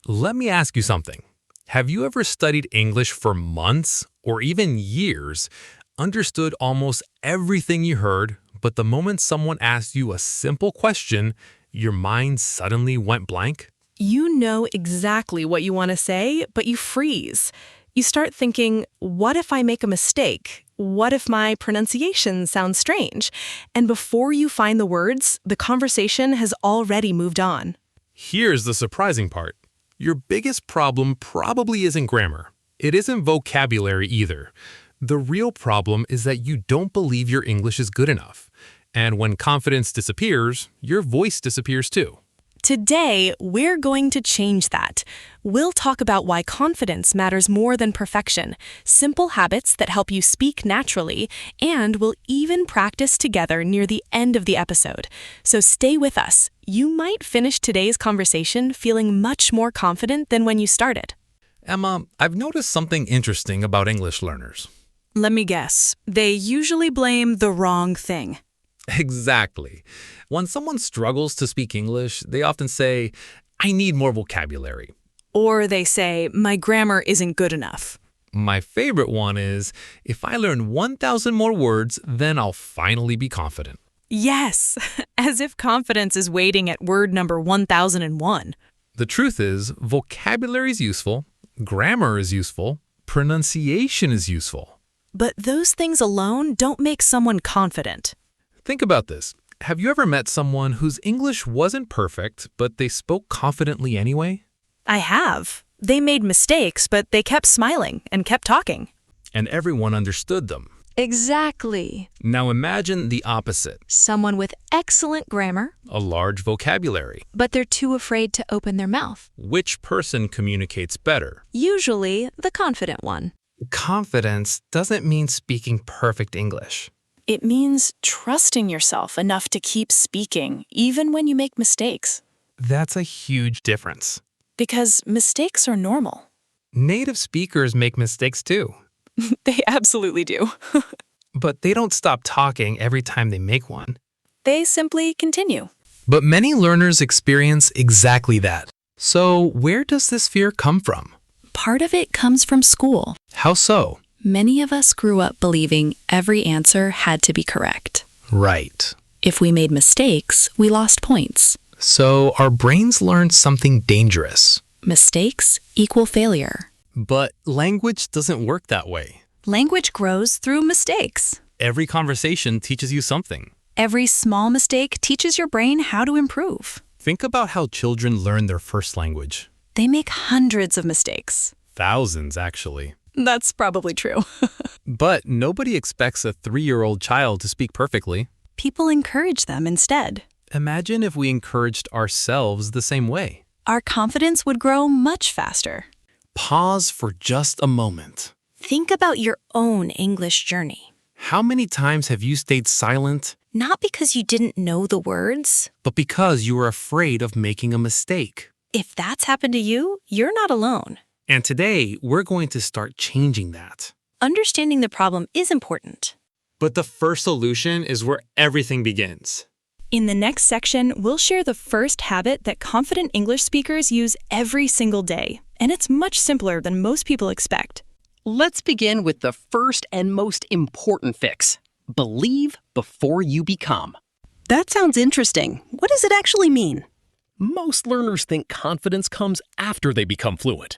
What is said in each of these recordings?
Let me ask you something. Have you ever studied English for months or even years, understood almost everything you heard, but the moment someone asked you a simple question, your mind suddenly went blank? You know exactly what you want to say, but you freeze. You start thinking, what if I make a mistake? What if my pronunciation sounds strange? And before you find the words, the conversation has already moved on. Here's the surprising part. Your biggest problem probably isn't grammar. It isn't vocabulary either. The real problem is that you don't believe your English is good enough. And when confidence disappears, your voice disappears too. Today, we're going to change that. We'll talk about why confidence matters more than perfection, simple habits that help you speak naturally, and we'll even practice together near the end of the episode. So stay with us. You might finish today's conversation feeling much more confident than when you started. Emma, I've noticed something interesting about English learners. Let me guess. They usually blame the wrong thing. Exactly. When someone struggles to speak English, they often say, I need more vocabulary. Or they say, my grammar isn't good enough. My favorite one is, if I learn 1,000 more words, then I'll finally be confident. Yes, as if confidence is waiting at word number 1001. The truth is, vocabulary is useful, grammar is useful, pronunciation is useful. But those things alone don't make someone confident. Think about this. Have you ever met someone whose English wasn't perfect, but they spoke confidently anyway? I have. They made mistakes, but they kept smiling and kept talking. And everyone understood them. Exactly. Now imagine the opposite. Someone with excellent grammar, A large vocabulary. but they're too afraid to open their mouth. Which person communicates better? Usually the confident one. Confidence doesn't mean speaking perfect English. It means trusting yourself enough to keep speaking, even when you make mistakes. That's a huge difference. Because mistakes are normal. Native speakers make mistakes too, They absolutely do. but they don't stop talking every time they make one. They simply continue. But many learners experience exactly that. So where does this fear come from? Part of it comes from school. How so? Many of us grew up believing every answer had to be correct. Right. If we made mistakes, we lost points. So our brains learned something dangerous. Mistakes equal failure. But language doesn't work that way. Language grows through mistakes. Every conversation teaches you something. Every small mistake teaches your brain how to improve. Think about how children learn their first language. They make hundreds of mistakes. Thousands, actually. That's probably true. But nobody expects a 3-year-old child to speak perfectly. People encourage them instead. Imagine if we encouraged ourselves the same way. Our confidence would grow much faster. Pause for just a moment. Think about your own English journey. How many times have you stayed silent, Not because you didn't know the words. but because you were afraid of making a mistake? If that's happened to you, you're not alone. And today, we're going to start changing that. Understanding the problem is important. But the first solution is where everything begins. In the next section, we'll share the first habit that confident English speakers use every single day. And it's much simpler than most people expect. Let's begin with the first and most important fix. Believe before you become. That sounds interesting. What does it actually mean? Most learners think confidence comes after they become fluent.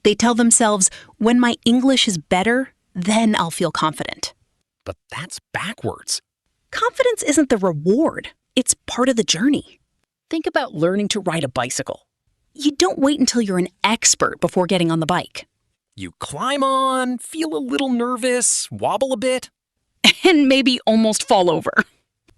They tell themselves, when my English is better, then I'll feel confident. But that's backwards. Confidence isn't the reward. It's part of the journey. Think about learning to ride a bicycle. You don't wait until you're an expert before getting on the bike. You climb on, feel a little nervous, wobble a bit. And maybe almost fall over.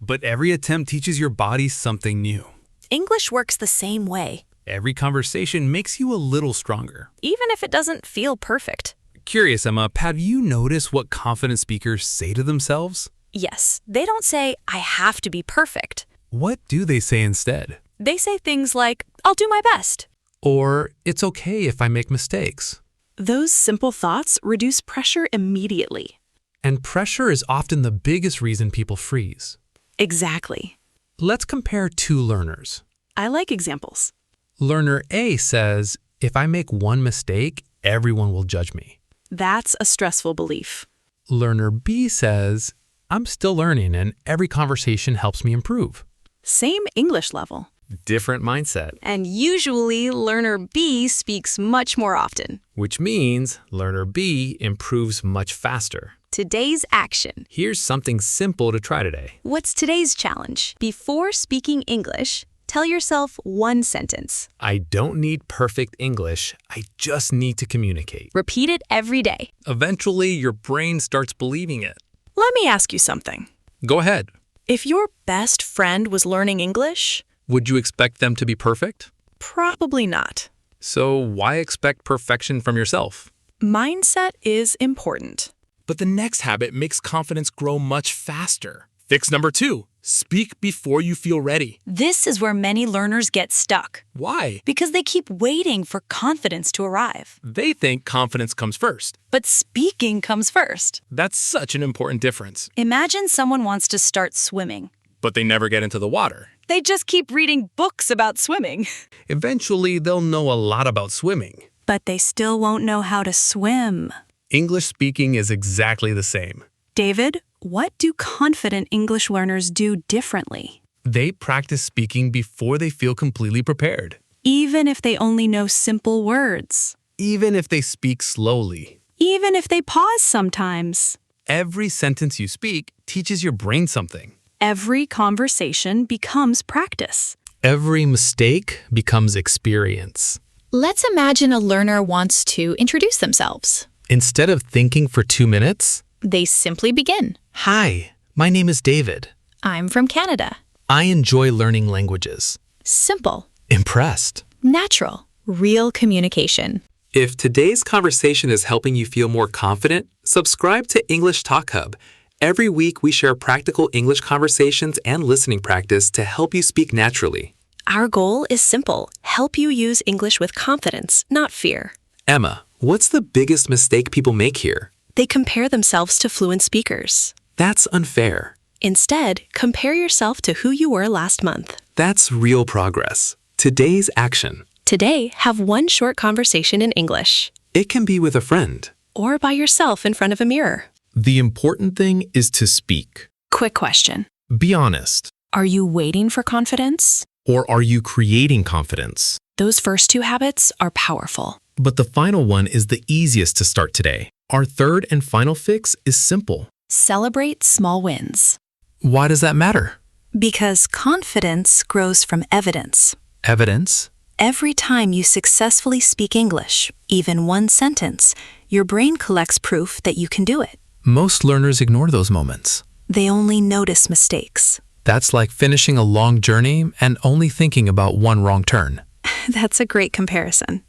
But every attempt teaches your body something new. English works the same way, Every conversation makes you a little stronger. even if it doesn't feel perfect. Curious, Emma, have you noticed what confident speakers say to themselves? Yes, they don't say, I have to be perfect. What do they say instead? They say things like, I'll do my best. Or, it's okay if I make mistakes. Those simple thoughts reduce pressure immediately. And pressure is often the biggest reason people freeze. Exactly. Let's compare two learners. I like examples. Learner A says, If I make one mistake, everyone will judge me. That's a stressful belief. Learner B says, I'm still learning and every conversation helps me improve. Same English level. Different mindset, And usually, learner B speaks much more often. which means learner B improves much faster. Today's action. Here's something simple to try today. What's today's challenge? Before speaking English, tell yourself one sentence. I don't need perfect English, I just need to communicate. Repeat it every day. Eventually, your brain starts believing it. Let me ask you something. Go ahead. If your best friend was learning English, Would you expect them to be perfect? probably not. So why expect perfection from yourself? Mindset is important. But the next habit makes confidence grow much faster. Fix number 2. Speak before you feel ready. This is where many learners get stuck Why? because they keep waiting for confidence to arrive. They think confidence comes first. But speaking comes first. That's such an important difference. Imagine someone wants to start swimming. But they never get into the water. They just keep reading books about swimming. Eventually, they'll know a lot about swimming. But they still won't know how to swim. English speaking is exactly the same. David, what do confident English learners do differently? They practice speaking before they feel completely prepared. Even if they only know simple words. Even if they speak slowly. Even if they pause sometimes. Every sentence you speak teaches your brain something. Every conversation becomes practice. Every mistake becomes experience. Let's imagine a learner wants to introduce themselves. Instead of thinking for 2 minutes, They simply begin. Hi, my name is David. I'm from Canada. I enjoy learning languages. Simple, Impressed. natural, real communication. If today's conversation is helping you feel more confident, subscribe to English TalkHub. Every week, we share practical English conversations and listening practice to help you speak naturally. Our goal is simple. Help you use English with confidence, not fear. Emma, what's the biggest mistake people make here? They compare themselves to fluent speakers. That's unfair. Instead, compare yourself to who you were last month. That's real progress. Today's action. Today, have one short conversation in English. It can be with a friend. Or by yourself in front of a mirror. The important thing is to speak. Quick question. Be honest. Are you waiting for confidence? Or are you creating confidence? Those first 2 habits are powerful. But the final one is the easiest to start today. Our third and final fix is simple. Celebrate small wins. Why does that matter? Because confidence grows from evidence. Evidence? Every time you successfully speak English, even one sentence, your brain collects proof that you can do it. Most learners ignore those moments. They only notice mistakes. That's like finishing a long journey and only thinking about one wrong turn. That's a great comparison.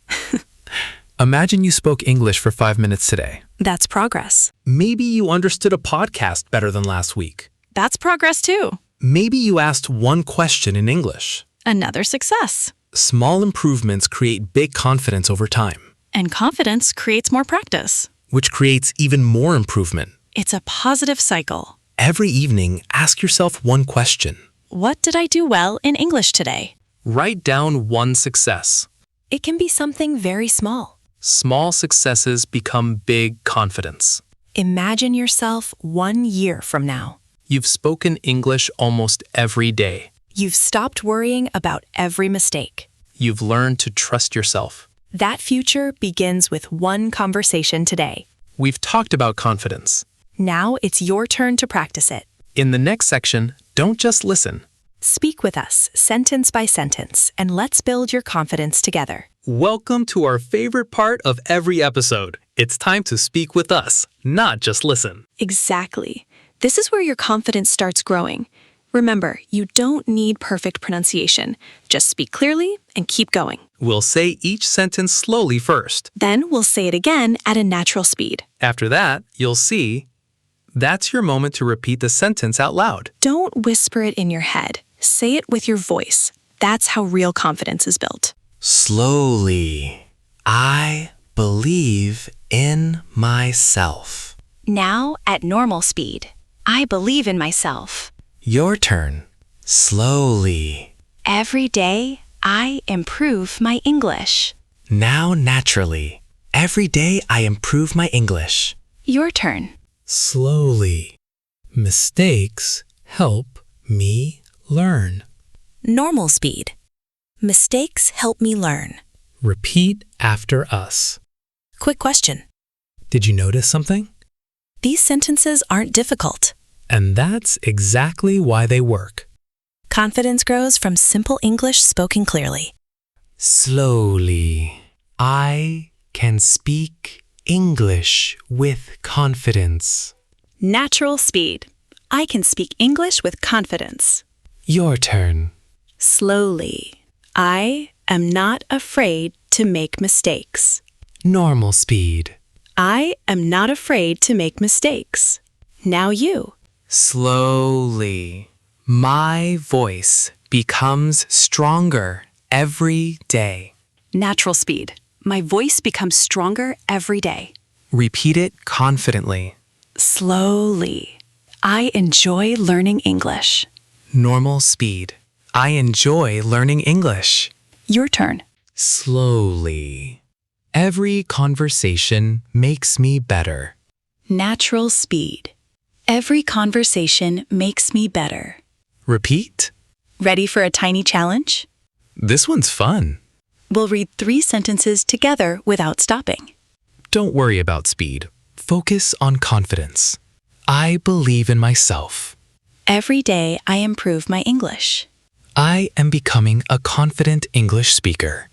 Imagine you spoke English for 5 minutes today. That's progress. Maybe you understood a podcast better than last week. That's progress too. Maybe you asked one question in English. Another success. Small improvements create big confidence over time, And confidence creates more practice. which creates even more improvement. It's a positive cycle. Every evening, ask yourself one question. What did I do well in English today? Write down one success. It can be something very small. Small successes become big confidence. Imagine yourself 1 year from now. You've spoken English almost every day. You've stopped worrying about every mistake. You've learned to trust yourself. That future begins with one conversation today. We've talked about confidence. Now it's your turn to practice it. In the next section, don't just listen. Speak with us, sentence by sentence, and let's build your confidence together. Welcome to our favorite part of every episode. It's time to speak with us, not just listen. Exactly. This is where your confidence starts growing. Remember, you don't need perfect pronunciation. Just speak clearly and keep going. We'll say each sentence slowly first. Then we'll say it again at a natural speed. After that, you'll see. That's your moment to repeat the sentence out loud. Don't whisper it in your head. Say it with your voice. That's how real confidence is built. Slowly. I believe in myself. Now at normal speed. I believe in myself. Your turn. Slowly. Every day, I improve my English. Now naturally. Every day I improve my English. Your turn. Slowly. Mistakes help me learn. Normal speed. Mistakes help me learn. Repeat after us. Quick question. Did you notice something? These sentences aren't difficult. And that's exactly why they work. Confidence grows from simple English spoken clearly. Slowly. I can speak English with confidence. Natural speed. I can speak English with confidence. Your turn. Slowly. I am not afraid to make mistakes. Normal speed. I am not afraid to make mistakes. Now you. Slowly. My voice becomes stronger every day. Natural speed. My voice becomes stronger every day. Repeat it confidently. Slowly. I enjoy learning English. Normal speed. I enjoy learning English. Your turn. Slowly. Every conversation makes me better. Natural speed. Every conversation makes me better. Repeat. Ready for a tiny challenge? This one's fun. We'll read 3 sentences together without stopping. Don't worry about speed. Focus on confidence. I believe in myself. Every day I improve my English. I am becoming a confident English speaker.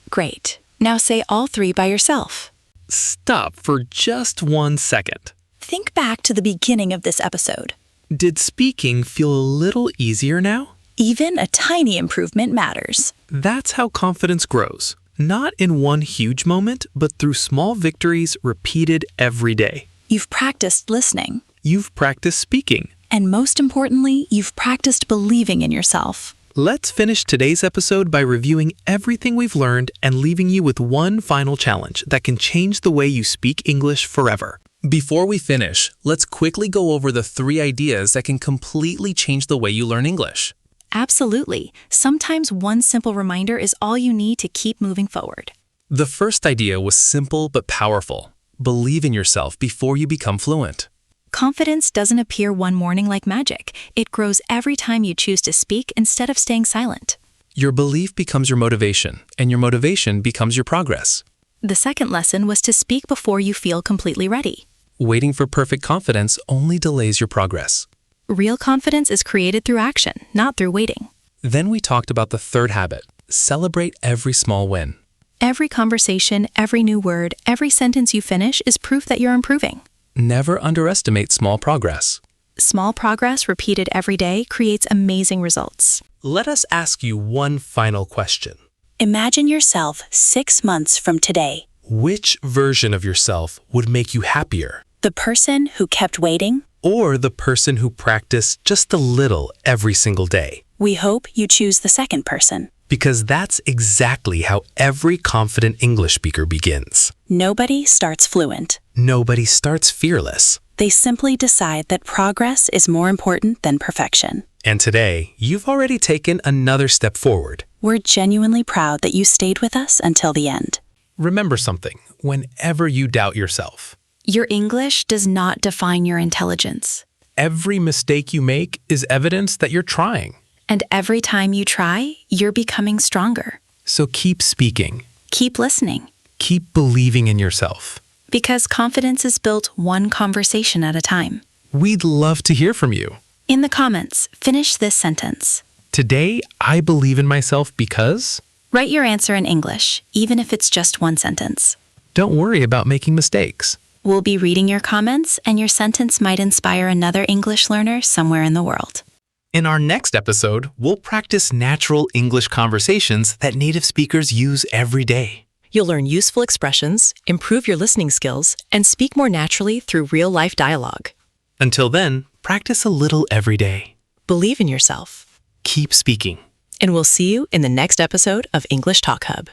Great. Now say all 3 by yourself. Stop for just 1 second. Think back to the beginning of this episode. Did speaking feel a little easier now? Even a tiny improvement matters. That's how confidence grows. Not in one huge moment, but through small victories repeated every day. You've practiced listening. You've practiced speaking. And most importantly, you've practiced believing in yourself. Let's finish today's episode by reviewing everything we've learned and leaving you with one final challenge that can change the way you speak English forever. Before we finish, let's quickly go over the 3 ideas that can completely change the way you learn English. Absolutely. Sometimes one simple reminder is all you need to keep moving forward. The first idea was simple but powerful. Believe in yourself before you become fluent. Confidence doesn't appear one morning like magic. It grows every time you choose to speak instead of staying silent. Your belief becomes your motivation, and your motivation becomes your progress. The second lesson was to speak before you feel completely ready. Waiting for perfect confidence only delays your progress. Real confidence is created through action, not through waiting. Then we talked about the third habit. Celebrate every small win. Every conversation, every new word, every sentence you finish is proof that you're improving. Never underestimate small progress. Small progress repeated every day creates amazing results. Let us ask you one final question. Imagine yourself 6 months from today. Which version of yourself would make you happier? The person who kept waiting? Or the person who practiced just a little every single day? We hope you choose the second person. Because that's exactly how every confident English speaker begins. Nobody starts fluent. Nobody starts fearless. They simply decide that progress is more important than perfection. And today, you've already taken another step forward. We're genuinely proud that you stayed with us until the end. Remember something whenever you doubt yourself. Your English does not define your intelligence. Every mistake you make is evidence that you're trying. And every time you try, you're becoming stronger. So keep speaking. Keep listening. Keep believing in yourself. Because confidence is built one conversation at a time. We'd love to hear from you. In the comments, finish this sentence. Today, I believe in myself because... Write your answer in English, even if it's just one sentence. Don't worry about making mistakes. We'll be reading your comments, and your sentence might inspire another English learner somewhere in the world. In our next episode, we'll practice natural English conversations that native speakers use every day. You'll learn useful expressions, improve your listening skills, and speak more naturally through real-life dialogue. Until then, practice a little every day. Believe in yourself. Keep speaking. And we'll see you in the next episode of English Talk Hub.